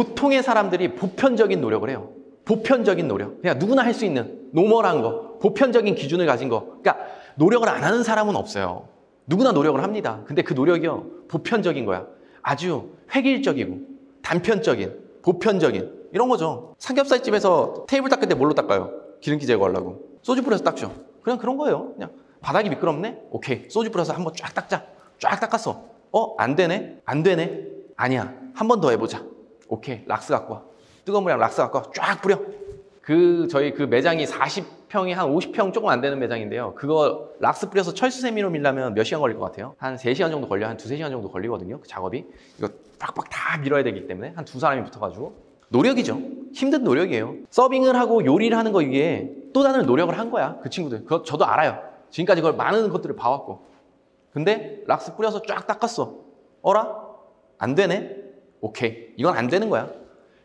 보통의 사람들이 보편적인 노력을 해요. 보편적인 노력. 그냥 누구나 할 수 있는 노멀한 거, 보편적인 기준을 가진 거. 그러니까 노력을 안 하는 사람은 없어요. 누구나 노력을 합니다. 근데 그 노력이요, 보편적인 거야. 아주 획일적이고 단편적인, 보편적인 이런 거죠. 삼겹살집에서 테이블 닦을 때 뭘로 닦아요? 기름기 제거하려고. 소주 뿌려서 닦죠. 그냥 그런 거예요. 그냥 바닥이 미끄럽네? 오케이. 소주 뿌려서 한번 쫙 닦자. 쫙 닦았어. 안 되네? 안 되네? 아니야. 한 번 더 해보자. 오케이. 락스 갖고 와. 뜨거운 물이랑 락스 갖고 와. 쫙 뿌려. 저희 그 매장이 40평이 한 50평 조금 안 되는 매장인데요. 그거 락스 뿌려서 철수 세미로 밀려면 몇 시간 걸릴 것 같아요? 한 3시간 정도 걸려. 한 2-3시간 정도 걸리거든요. 그 작업이. 이거 빡빡 다 밀어야 되기 때문에 한 2사람이 붙어가지고. 노력이죠. 힘든 노력이에요. 서빙을 하고 요리를 하는 거 위에 또 다른 노력을 한 거야. 그 친구들. 그거 저도 알아요. 지금까지 그걸 많은 것들을 봐왔고. 근데 락스 뿌려서 쫙 닦았어. 어라? 안 되네? 오케이. 이건 안 되는 거야.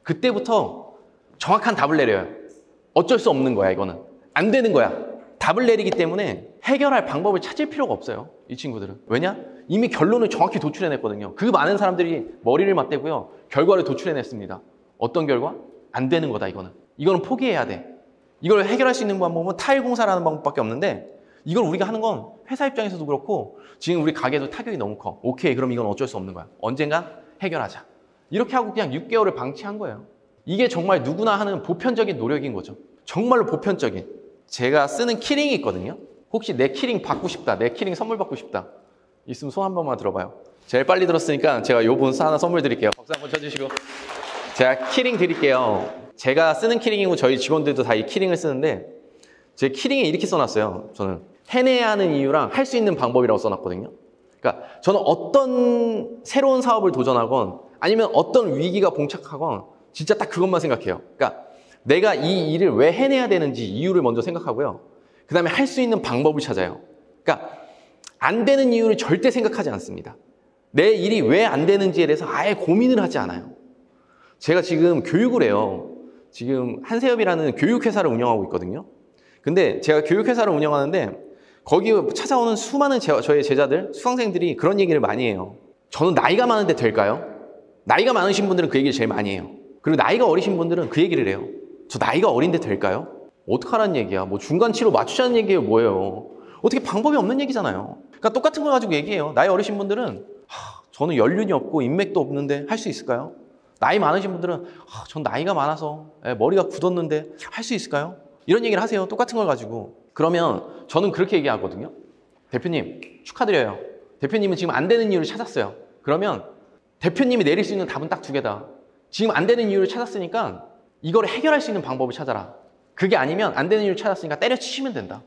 그때부터 정확한 답을 내려요. 어쩔 수 없는 거야, 이거는. 안 되는 거야. 답을 내리기 때문에 해결할 방법을 찾을 필요가 없어요. 이 친구들은. 왜냐? 이미 결론을 정확히 도출해냈거든요. 그 많은 사람들이 머리를 맞대고요. 결과를 도출해냈습니다. 어떤 결과? 안 되는 거다, 이거는. 이거는 포기해야 돼. 이걸 해결할 수 있는 방법은 타일공사라는 방법밖에 없는데 이걸 우리가 하는 건 회사 입장에서도 그렇고 지금 우리 가게도 타격이 너무 커. 오케이, 그럼 이건 어쩔 수 없는 거야. 언젠가 해결하자. 이렇게 하고 그냥 6개월을 방치한 거예요. 이게 정말 누구나 하는 보편적인 노력인 거죠. 정말로 보편적인. 제가 쓰는 키링이 있거든요. 혹시 내 키링 받고 싶다, 내 키링 선물 받고 싶다 있으면 손 한 번만 들어봐요. 제일 빨리 들었으니까 제가 요 본사 하나 선물 드릴게요. 박수 한번 쳐주시고. 제가 키링 드릴게요. 제가 쓰는 키링이고 저희 직원들도 다 이 키링을 쓰는데 제 키링에 이렇게 써놨어요. 저는 해내야 하는 이유랑 할 수 있는 방법이라고 써놨거든요. 그러니까 저는 어떤 새로운 사업을 도전하건 아니면 어떤 위기가 봉착하건 진짜 딱 그것만 생각해요. 그러니까 내가 이 일을 왜 해내야 되는지 이유를 먼저 생각하고요. 그 다음에 할 수 있는 방법을 찾아요. 그러니까 안 되는 이유를 절대 생각하지 않습니다. 내 일이 왜 안 되는지에 대해서 아예 고민을 하지 않아요. 제가 지금 교육을 해요. 지금 한세엽이라는 교육회사를 운영하고 있거든요. 근데 제가 교육회사를 운영하는데 거기 찾아오는 수많은 저의 제자들, 수강생들이 그런 얘기를 많이 해요. 저는 나이가 많은데 될까요? 나이가 많으신 분들은 그 얘기를 제일 많이 해요. 그리고 나이가 어리신 분들은 그 얘기를 해요. 저 나이가 어린데 될까요? 어떡하라는 얘기야. 뭐 중간치로 맞추자는 얘기예요, 뭐예요. 어떻게 방법이 없는 얘기잖아요. 그러니까 똑같은 거 가지고 얘기해요. 나이 어리신 분들은 저는 연륜이 없고 인맥도 없는데 할 수 있을까요? 나이 많으신 분들은 전 나이가 많아서 머리가 굳었는데 할 수 있을까요? 이런 얘기를 하세요. 똑같은 걸 가지고. 그러면 저는 그렇게 얘기하거든요. 대표님 축하드려요. 대표님은 지금 안 되는 이유를 찾았어요. 그러면 대표님이 내릴 수 있는 답은 딱 2개다. 지금 안 되는 이유를 찾았으니까 이걸 해결할 수 있는 방법을 찾아라. 그게 아니면 안 되는 이유를 찾았으니까 때려치시면 된다.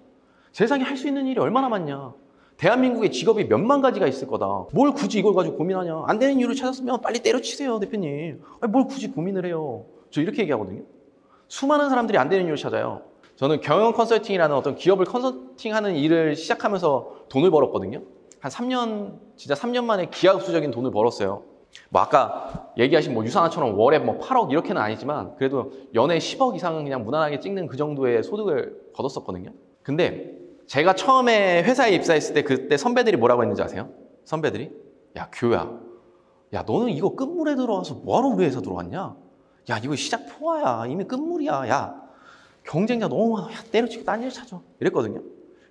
세상에 할 수 있는 일이 얼마나 많냐. 대한민국의 직업이 몇만 가지가 있을 거다. 뭘 굳이 이걸 가지고 고민하냐. 안 되는 이유를 찾았으면 빨리 때려치세요, 대표님. 뭘 굳이 고민을 해요. 저 이렇게 얘기하거든요. 수많은 사람들이 안 되는 이유를 찾아요. 저는 경영 컨설팅이라는 어떤 기업을 컨설팅하는 일을 시작하면서 돈을 벌었거든요. 한 3년, 진짜 3년 만에 기하급수적인 돈을 벌었어요. 뭐 아까 얘기하신 뭐 유산화처럼 월에 뭐 8억 이렇게는 아니지만 그래도 연에 10억 이상은 그냥 무난하게 찍는 그 정도의 소득을 거뒀었거든요. 근데 제가 처음에 회사에 입사했을 때 그때 선배들이 뭐라고 했는지 아세요? 선배들이 야 교야, 야 너는 이거 끝물에 들어와서 뭐하러 우리 회사 들어왔냐? 야 이거 시작 포화야. 이미 끝물이야. 야 경쟁자 너무 많아. 야 때려치고 딴 일 찾아. 이랬거든요.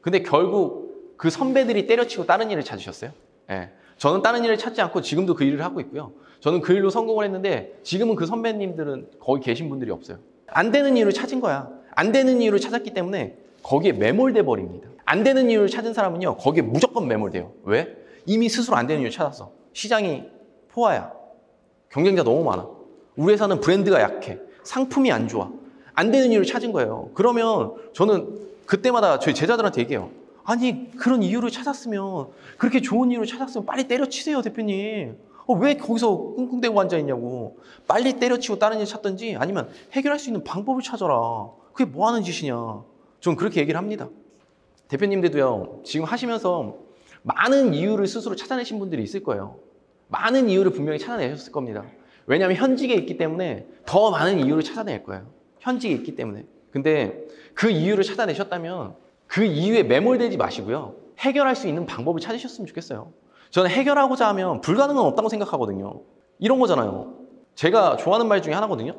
근데 결국 그 선배들이 때려치고 다른 일을 찾으셨어요. 예. 저는 다른 일을 찾지 않고 지금도 그 일을 하고 있고요. 저는 그 일로 성공을 했는데 지금은 그 선배님들은 거기 계신 분들이 없어요. 안 되는 이유를 찾은 거야. 안 되는 이유를 찾았기 때문에 거기에 매몰돼 버립니다. 안 되는 이유를 찾은 사람은요. 거기에 무조건 매몰돼요. 왜? 이미 스스로 안 되는 이유를 찾았어. 시장이 포화야. 경쟁자 너무 많아. 우리 회사는 브랜드가 약해. 상품이 안 좋아. 안 되는 이유를 찾은 거예요. 그러면 저는 그때마다 저희 제자들한테 얘기해요. 아니 그런 이유를 찾았으면 그렇게 좋은 이유를 찾았으면 빨리 때려치세요 대표님. 왜 거기서 끙끙대고 앉아있냐고. 빨리 때려치고 다른 일 찾든지 아니면 해결할 수 있는 방법을 찾아라. 그게 뭐 하는 짓이냐. 저는 그렇게 얘기를 합니다. 대표님들도요. 지금 하시면서 많은 이유를 스스로 찾아내신 분들이 있을 거예요. 많은 이유를 분명히 찾아내셨을 겁니다. 왜냐하면 현직에 있기 때문에 더 많은 이유를 찾아낼 거예요. 현직에 있기 때문에. 근데 그 이유를 찾아내셨다면 그 이유에 매몰되지 마시고요. 해결할 수 있는 방법을 찾으셨으면 좋겠어요. 저는 해결하고자 하면 불가능은 없다고 생각하거든요. 이런 거잖아요. 제가 좋아하는 말 중에 하나거든요.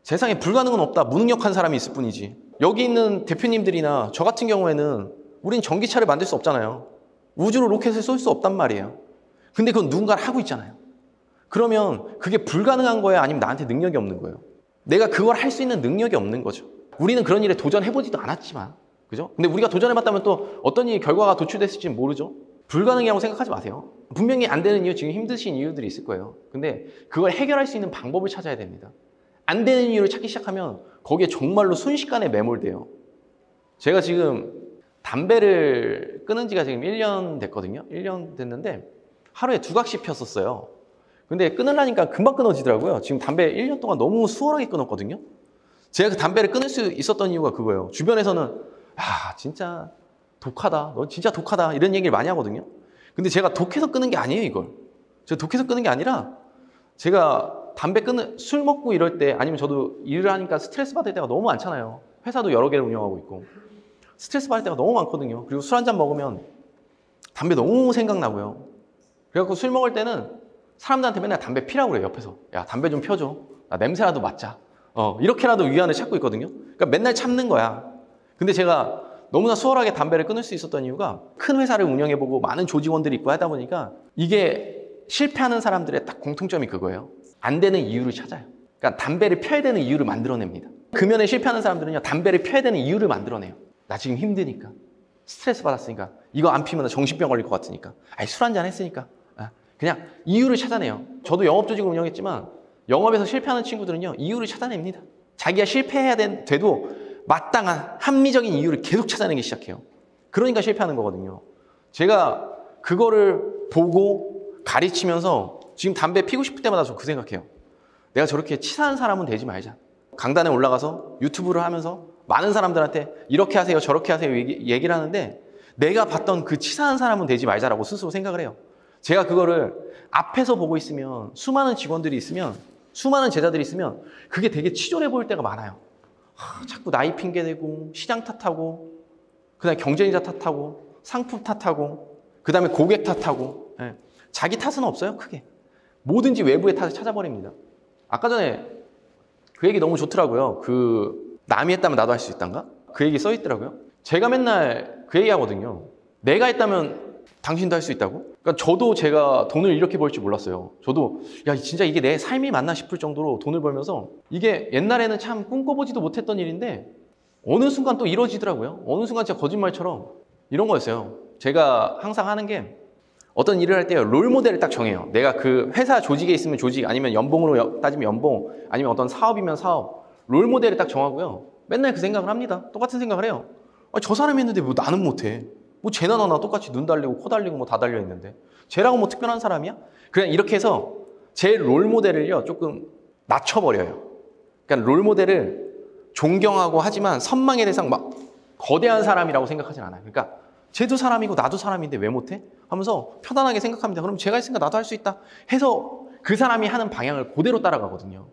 세상에 불가능은 없다. 무능력한 사람이 있을 뿐이지. 여기 있는 대표님들이나 저 같은 경우에는 우린 전기차를 만들 수 없잖아요. 우주로 로켓을 쏠 수 없단 말이에요. 근데 그건 누군가를 하고 있잖아요. 그러면 그게 불가능한 거예요? 아니면 나한테 능력이 없는 거예요? 내가 그걸 할 수 있는 능력이 없는 거죠. 우리는 그런 일에 도전해보지도 않았지만, 그죠? 근데 우리가 도전해봤다면 또 어떤 결과가 도출됐을지는 모르죠. 불가능이라고 생각하지 마세요. 분명히 안 되는 이유, 지금 힘드신 이유들이 있을 거예요. 근데 그걸 해결할 수 있는 방법을 찾아야 됩니다. 안 되는 이유를 찾기 시작하면 거기에 정말로 순식간에 매몰돼요. 제가 지금 담배를 끊은 지가 지금 1년 됐거든요. 1년 됐는데 하루에 2각씩 폈었어요. 근데 끊으려니까 금방 끊어지더라고요. 지금 담배 1년 동안 너무 수월하게 끊었거든요. 제가 그 담배를 끊을 수 있었던 이유가 그거예요. 주변에서는 아 진짜 독하다. 너 진짜 독하다. 이런 얘기를 많이 하거든요. 근데 제가 독해서 끊은 게 아니에요, 이걸. 제가 독해서 끊은 게 아니라 제가 술 먹고 이럴 때 아니면 저도 일을 하니까 스트레스 받을 때가 너무 많잖아요. 회사도 여러 개를 운영하고 있고. 스트레스 받을 때가 너무 많거든요. 그리고 술 한잔 먹으면 담배 너무 생각나고요. 그래갖고 술 먹을 때는 사람들한테 맨날 담배 피라고 그래요, 옆에서. 야, 담배 좀 펴줘. 나 냄새라도 맡자. 이렇게라도 위안을 찾고 있거든요. 그러니까 맨날 참는 거야. 근데 제가 너무나 수월하게 담배를 끊을 수 있었던 이유가 큰 회사를 운영해보고 많은 조직원들이 있고 하다 보니까 이게 실패하는 사람들의 딱 공통점이 그거예요. 안 되는 이유를 찾아요. 그러니까 담배를 펴야 되는 이유를 만들어냅니다. 금연에 실패하는 사람들은요, 담배를 펴야 되는 이유를 만들어내요. 나 지금 힘드니까. 스트레스 받았으니까. 이거 안 피면 정신병 걸릴 것 같으니까. 아니, 술 한잔 했으니까. 그냥 이유를 찾아내요. 저도 영업조직을 운영했지만 영업에서 실패하는 친구들은요, 이유를 찾아냅니다. 자기가 실패해야 돼도 마땅한 합리적인 이유를 계속 찾아내기 시작해요. 그러니까 실패하는 거거든요. 제가 그거를 보고 가르치면서 지금 담배 피고 싶을 때마다 저 그 생각해요. 내가 저렇게 치사한 사람은 되지 말자. 강단에 올라가서 유튜브를 하면서 많은 사람들한테 이렇게 하세요, 저렇게 하세요 얘기를 하는데 내가 봤던 그 치사한 사람은 되지 말자라고 스스로 생각을 해요. 제가 그거를 앞에서 보고 있으면 수많은 직원들이 있으면 수많은 제자들이 있으면 그게 되게 치졸해 보일 때가 많아요. 자꾸 나이 핑계대고 시장 탓하고 그다음에 경쟁자 탓하고 상품 탓하고 그다음에 고객 탓하고 자기 탓은 없어요. 크게. 뭐든지 외부의 탓을 찾아버립니다. 아까 전에 그 얘기 너무 좋더라고요. 그 남이 했다면 나도 할 수 있단가? 그 얘기 써 있더라고요. 제가 맨날 그 얘기 하거든요. 내가 했다면 당신도 할 수 있다고? 그러니까 저도 제가 돈을 이렇게 벌 줄 몰랐어요. 저도 야 진짜 이게 내 삶이 맞나 싶을 정도로 돈을 벌면서 이게 옛날에는 참 꿈꿔보지도 못했던 일인데 어느 순간 또 이루어지더라고요. 어느 순간 진짜 거짓말처럼 이런 거였어요. 제가 항상 하는 게 어떤 일을 할 때 롤모델을 딱 정해요. 내가 그 회사 조직에 있으면 조직, 아니면 연봉으로 따지면 연봉, 아니면 어떤 사업이면 사업, 롤모델을 딱 정하고요. 맨날 그 생각을 합니다. 똑같은 생각을 해요. 저 사람이 했는데 뭐 나는 못해. 뭐 쟤나 나나 똑같이 눈 달리고 코 달리고 뭐 다 달려있는데 쟤라고 뭐 특별한 사람이야? 그냥 이렇게 해서 제 롤모델을요 조금 낮춰버려요. 그러니까 롤모델을 존경하고 하지만 선망의 대상 막 거대한 사람이라고 생각하진 않아요. 그러니까 쟤도 사람이고 나도 사람인데 왜 못해? 하면서 편안하게 생각합니다. 그럼 제가 했으니까 나도 할 수 있다 해서 그 사람이 하는 방향을 그대로 따라가거든요.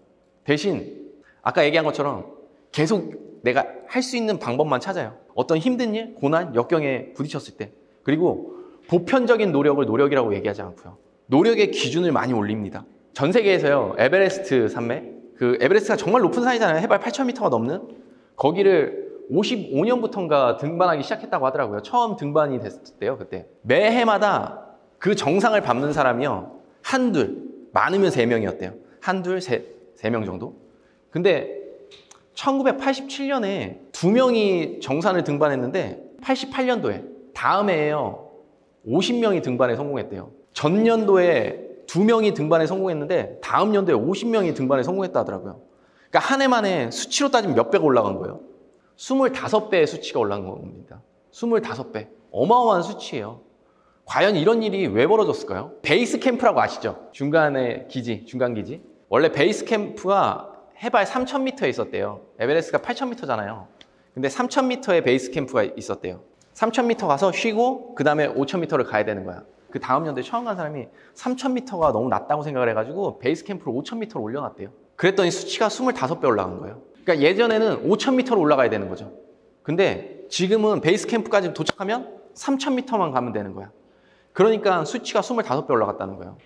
대신 아까 얘기한 것처럼 계속 내가 할 수 있는 방법만 찾아요. 어떤 힘든 일, 고난, 역경에 부딪혔을 때. 그리고 보편적인 노력을 노력이라고 얘기하지 않고요. 노력의 기준을 많이 올립니다. 전 세계에서요, 에베레스트 산맥, 그 에베레스트가 정말 높은 산이잖아요. 해발 8,000m가 넘는. 거기를 55년부터인가 등반하기 시작했다고 하더라고요. 처음 등반이 됐을 때요, 그때. 매해마다 그 정상을 밟는 사람이요, 한둘, 많으면 3명이었대요. 한둘, 세 명 정도. 근데 1987년에 2명이 정상을 등반했는데 88년도에 다음 해에요 50명이 등반에 성공했대요. 전년도에 2명이 등반에 성공했는데 다음 연도에 50명이 등반에 성공했다 하더라고요. 그러니까 한 해 만에 수치로 따지면 몇 배가 올라간 거예요? 25배의 수치가 올라간 겁니다. 25배. 어마어마한 수치예요. 과연 이런 일이 왜 벌어졌을까요? 베이스 캠프라고 아시죠? 중간에 기지, 중간 기지. 원래 베이스 캠프가 해발 3,000m에 있었대요. 에베레스트가 8,000m잖아요. 근데 3,000m의 베이스 캠프가 있었대요. 3,000m 가서 쉬고 그 다음에 5,000m를 가야 되는 거야. 그 다음 연도에 처음 간 사람이 3,000m가 너무 낮다고 생각을 해가지고 베이스 캠프를 5,000m로 올려놨대요. 그랬더니 수치가 25배 올라간 거예요. 그러니까 예전에는 5,000m로 올라가야 되는 거죠. 근데 지금은 베이스 캠프까지 도착하면 3,000m만 가면 되는 거야. 그러니까 수치가 25배 올라갔다는 거예요.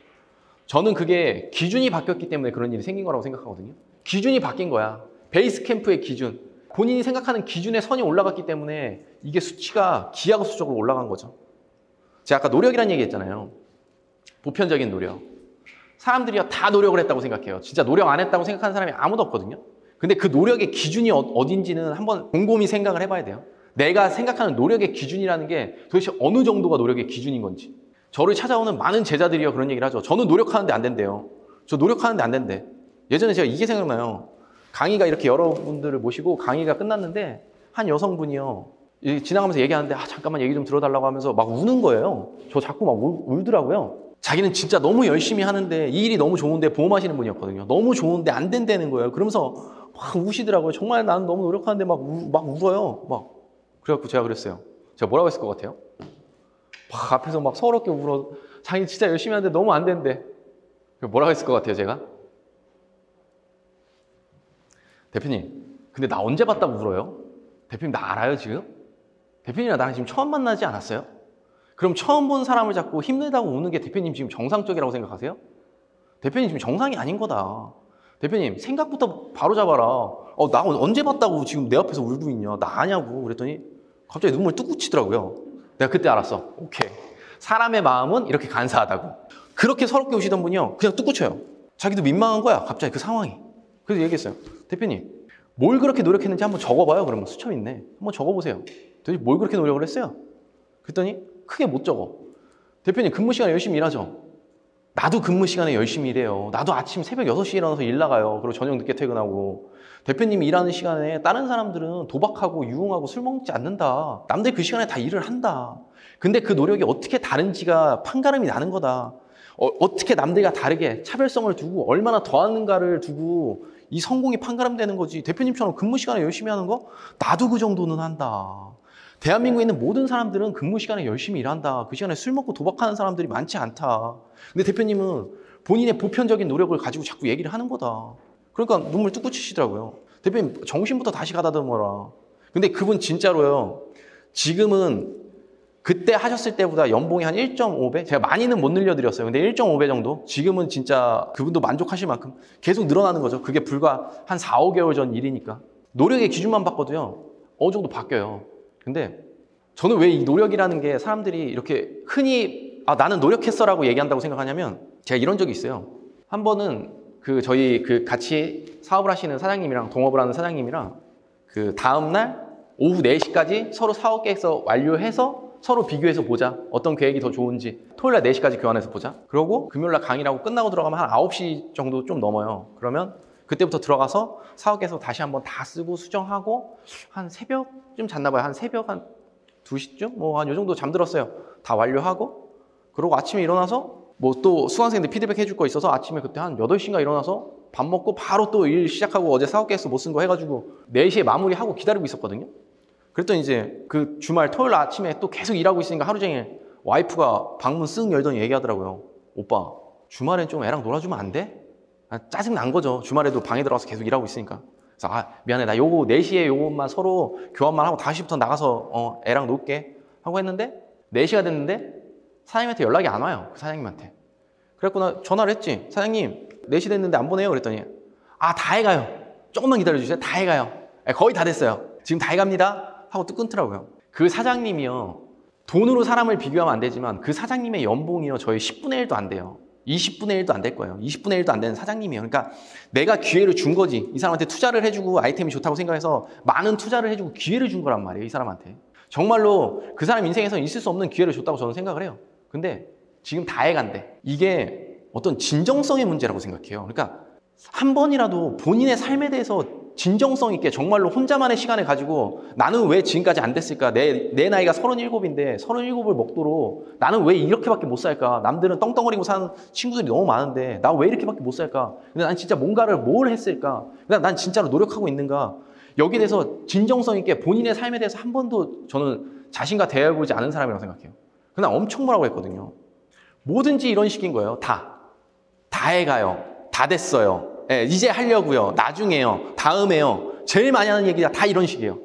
저는 그게 기준이 바뀌었기 때문에 그런 일이 생긴 거라고 생각하거든요. 기준이 바뀐 거야. 베이스 캠프의 기준. 본인이 생각하는 기준의 선이 올라갔기 때문에 이게 수치가 기하급수적으로 올라간 거죠. 제가 아까 노력이라는 얘기 했잖아요. 보편적인 노력. 사람들이 다 노력을 했다고 생각해요. 진짜 노력 안 했다고 생각하는 사람이 아무도 없거든요. 근데 그 노력의 기준이 어딘지는 한번 곰곰이 생각을 해봐야 돼요. 내가 생각하는 노력의 기준이라는 게 도대체 어느 정도가 노력의 기준인 건지. 저를 찾아오는 많은 제자들이요 그런 얘기를 하죠. 저는 노력하는데 안 된대요. 저 노력하는데 안 된대. 예전에 제가 이게 생각나요. 강의가 이렇게 여러분들을 모시고 강의가 끝났는데 한 여성분이요. 지나가면서 얘기하는데 잠깐만 얘기 좀 들어달라고 하면서 막 우는 거예요. 저 자꾸 막 울더라고요. 자기는 진짜 너무 열심히 하는데 이 일이 너무 좋은데 보험하시는 분이었거든요. 너무 좋은데 안 된다는 거예요. 그러면서 막 우시더라고요. 정말 나는 너무 노력하는데 막 울어요. 막 그래갖고 제가 그랬어요. 제가 뭐라고 했을 것 같아요? 막 앞에서 막 서럽게 울어. 자기 진짜 열심히 하는데 너무 안 된대. 뭐라고 했을 것 같아요, 제가? 대표님, 근데 나 언제 봤다고 울어요? 대표님 나 알아요, 지금? 대표님이랑 나랑 지금 처음 만나지 않았어요? 그럼 처음 본 사람을 자꾸 힘들다고 우는 게 대표님 지금 정상적이라고 생각하세요? 대표님 지금 정상이 아닌 거다. 대표님 생각부터 바로 잡아라. 나 언제 봤다고 지금 내 앞에서 울고 있냐. 나 아냐고. 그랬더니 갑자기 눈물 뚝 치더라고요. 내가 그때 알았어. 오케이. 사람의 마음은 이렇게 간사하다고. 그렇게 서럽게 우시던 분이요. 그냥 뚝 쳐요. 자기도 민망한 거야. 갑자기 그 상황이. 그래서 얘기했어요. 대표님 뭘 그렇게 노력했는지 한번 적어봐요. 그러면 수첩 있네. 한번 적어보세요. 도대체 뭘 그렇게 노력을 했어요? 그랬더니 크게 못 적어. 대표님 근무 시간에 열심히 일하죠. 나도 근무 시간에 열심히 일해요. 나도 아침 새벽 6시에 일어나서 일 나가요. 그리고 저녁 늦게 퇴근하고. 대표님이 일하는 시간에 다른 사람들은 도박하고 유흥하고 술 먹지 않는다. 남들 그 시간에 다 일을 한다. 근데 그 노력이 어떻게 다른지가 판가름이 나는 거다. 어떻게 남들과 다르게 차별성을 두고 얼마나 더하는가를 두고 이 성공이 판가름되는 거지. 대표님처럼 근무 시간에 열심히 하는 거? 나도 그 정도는 한다. 대한민국에 있는 모든 사람들은 근무 시간에 열심히 일한다. 그 시간에 술 먹고 도박하는 사람들이 많지 않다. 근데 대표님은 본인의 보편적인 노력을 가지고 자꾸 얘기를 하는 거다. 그러니까 눈물 뚝뚝 치시더라고요. 대표님 정신부터 다시 가다듬어라. 근데 그분 진짜로요. 지금은 그때 하셨을 때보다 연봉이 한 1.5배? 제가 많이는 못 늘려드렸어요. 근데 1.5배 정도? 지금은 진짜 그분도 만족하실 만큼 계속 늘어나는 거죠. 그게 불과 한 4, 5개월 전 일이니까. 노력의 기준만 바꿔도요. 어느 정도 바뀌어요. 근데 저는 왜 이 노력이라는 게 사람들이 이렇게 흔히 나는 노력했어라고 얘기한다고 생각하냐면 제가 이런 적이 있어요. 한 번은 저희 같이 사업을 하시는 사장님이랑 동업을 하는 사장님이랑 그 다음날 오후 4시까지 서로 사업 계획서 완료해서 서로 비교해서 보자. 어떤 계획이 더 좋은지. 토요일날 4시까지 교환해서 보자. 그러고 금요일날 강의라고 끝나고 들어가면 한 9시 정도 좀 넘어요. 그러면 그때부터 들어가서 사업 계획서 다시 한번 다 쓰고 수정하고 한 새벽쯤 잤나 봐요. 한 새벽 한 2시쯤? 뭐 한 요 정도 잠들었어요. 다 완료하고 그러고 아침에 일어나서 뭐 또 수강생들 피드백 해줄 거 있어서 아침에 그때 한 8시인가 일어나서 밥 먹고 바로 또 일 시작하고 어제 사업 계획서 못 쓴 거 해가지고 4시에 마무리하고 기다리고 있었거든요. 그랬더니 이제 그 주말 토요일 아침에 또 계속 일하고 있으니까 하루 종일 와이프가 방문 쓱 열더니 얘기하더라고요. 오빠 주말엔 좀 애랑 놀아주면 안 돼? 짜증 난 거죠. 주말에도 방에 들어가서 계속 일하고 있으니까. 그래서 미안해 나 요거 4시에 요것만 서로 교환만 하고 5시부터 나가서 애랑 놀게 하고 했는데 4시가 됐는데 사장님한테 연락이 안 와요. 그 사장님한테. 그래갖고 나 전화를 했지. 사장님 4시 됐는데 안 보내요? 그랬더니 다 해가요. 조금만 기다려주세요. 다 해가요. 거의 다 됐어요. 지금 다 해갑니다 하고 또 끊더라고요. 그 사장님이요. 돈으로 사람을 비교하면 안 되지만 그 사장님의 연봉이요. 저희 10분의 1도 안 돼요. 20분의 1도 안 될 거예요. 20분의 1도 안 되는 사장님이에요. 그러니까 내가 기회를 준 거지. 이 사람한테 투자를 해주고 아이템이 좋다고 생각해서 많은 투자를 해주고 기회를 준 거란 말이에요. 이 사람한테. 정말로 그 사람 인생에서 있을 수 없는 기회를 줬다고 저는 생각을 해요. 근데 지금 다 해간대. 이게 어떤 진정성의 문제라고 생각해요. 그러니까 한 번이라도 본인의 삶에 대해서 진정성 있게 정말로 혼자만의 시간을 가지고 나는 왜 지금까지 안 됐을까? 내 나이가 37인데 37을 먹도록 나는 왜 이렇게밖에 못 살까? 남들은 떵떵거리고 사는 친구들이 너무 많은데 나 왜 이렇게밖에 못 살까? 근데 난 진짜 뭔가를 뭘 했을까? 난 진짜로 노력하고 있는가? 여기에 대해서 진정성 있게 본인의 삶에 대해서 한 번도 저는 자신과 대화해보지 않은 사람이라고 생각해요. 그냥 엄청 뭐라고 했거든요. 뭐든지 이런 식인 거예요. 다 해가요. 다 됐어요. 이제 하려고요. 나중에요. 다음에요. 제일 많이 하는 얘기가 다 이런 식이에요.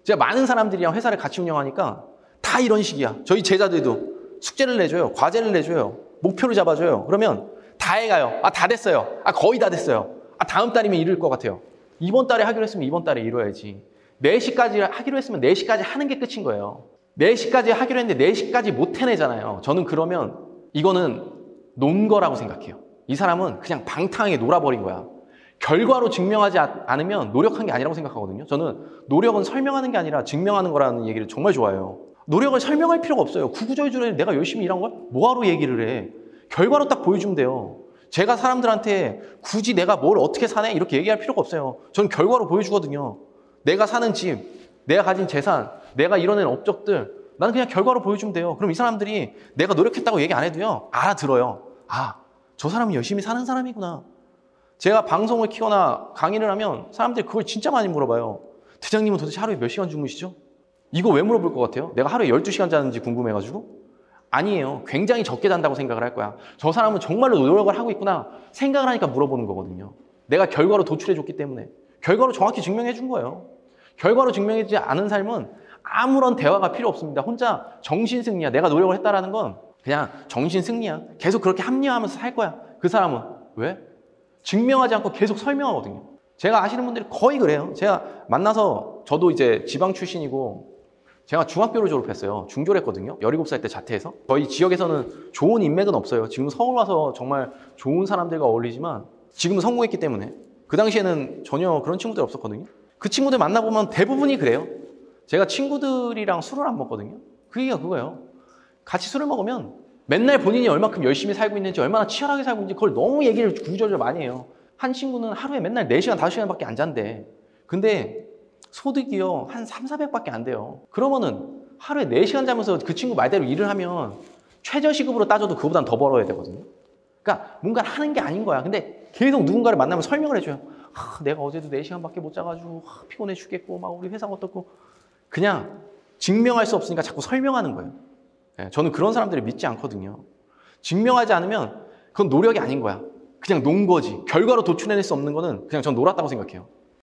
제가 많은 사람들이랑 회사를 같이 운영하니까 다 이런 식이야. 저희 제자들도 숙제를 내줘요. 과제를 내줘요. 목표를 잡아줘요. 그러면 다 해가요. 아, 다 됐어요. 아, 거의 다 됐어요. 아, 다음 달이면 이룰 것 같아요. 이번 달에 하기로 했으면 이번 달에 이뤄야지. 4시까지 하기로 했으면 4시까지 하는 게 끝인 거예요. 4시까지 하기로 했는데 4시까지 못 해내잖아요. 저는 그러면 이거는 논 거라고 생각해요. 이 사람은 그냥 방탕하게 놀아버린 거야. 결과로 증명하지 않으면 노력한 게 아니라고 생각하거든요. 저는 노력은 설명하는 게 아니라 증명하는 거라는 얘기를 정말 좋아해요. 노력을 설명할 필요가 없어요. 구구절절에 내가 열심히 일한 걸 뭐하러 얘기를 해. 결과로 딱 보여주면 돼요. 제가 사람들한테 굳이 내가 뭘 어떻게 사네 이렇게 얘기할 필요가 없어요. 저는 결과로 보여주거든요. 내가 사는 집, 내가 가진 재산, 내가 이뤄낸 업적들, 나는 그냥 결과로 보여주면 돼요. 그럼 이 사람들이 내가 노력했다고 얘기 안 해도요, 알아들어요. 아, 저 사람은 열심히 사는 사람이구나. 제가 방송을 키거나 강의를 하면 사람들이 그걸 진짜 많이 물어봐요. 대장님은 도대체 하루에 몇 시간 주무시죠? 이거 왜 물어볼 것 같아요? 내가 하루에 12시간 자는지 궁금해가지고? 아니에요. 굉장히 적게 잔다고 생각을 할 거야. 저 사람은 정말로 노력을 하고 있구나 생각을 하니까 물어보는 거거든요. 내가 결과로 도출해줬기 때문에. 결과로 정확히 증명해 준 거예요. 결과로 증명해주지 않은 삶은 아무런 대화가 필요 없습니다. 혼자 정신승리야. 내가 노력을 했다라는 건 그냥 정신승리야. 계속 그렇게 합리화하면서 살 거야. 그 사람은. 왜? 증명하지 않고 계속 설명하거든요. 제가 아시는 분들이 거의 그래요. 제가 만나서 저도 이제 지방 출신이고 제가 중학교를 졸업했어요. 중졸 했거든요. 17살 때 자퇴해서. 저희 지역에서는 좋은 인맥은 없어요. 지금 서울 와서 정말 좋은 사람들과 어울리지만 지금은 성공했기 때문에 그 당시에는 전혀 그런 친구들 없었거든요. 그 친구들 만나보면 대부분이 그래요. 제가 친구들이랑 술을 안 먹거든요. 그 얘기가 그거예요. 같이 술을 먹으면 맨날 본인이 얼마큼 열심히 살고 있는지 얼마나 치열하게 살고 있는지 그걸 너무 얘기를 구구절절 많이 해요. 한 친구는 하루에 맨날 4시간, 5시간밖에 안 잔대. 근데 소득이요 한 300~400밖에 안 돼요. 그러면은 하루에 4시간 자면서 그 친구 말대로 일을 하면 최저시급으로 따져도 그보단 더 벌어야 되거든요. 그러니까 뭔가를 하는 게 아닌 거야. 근데 계속 누군가를 만나면 설명을 해줘요. 내가 어제도 4시간밖에 못 자가지고 피곤해 죽겠고 막 우리 회사가 어떻고. 그냥 증명할 수 없으니까 자꾸 설명하는 거예요. 네, 저는 그런 사람들을 믿지 않거든요. 증명하지 않으면 그건 노력이 아닌 거야. 그냥 논 거지. 결과로 도출해낼 수 없는 거는 그냥 전 놀았다고 생각해요.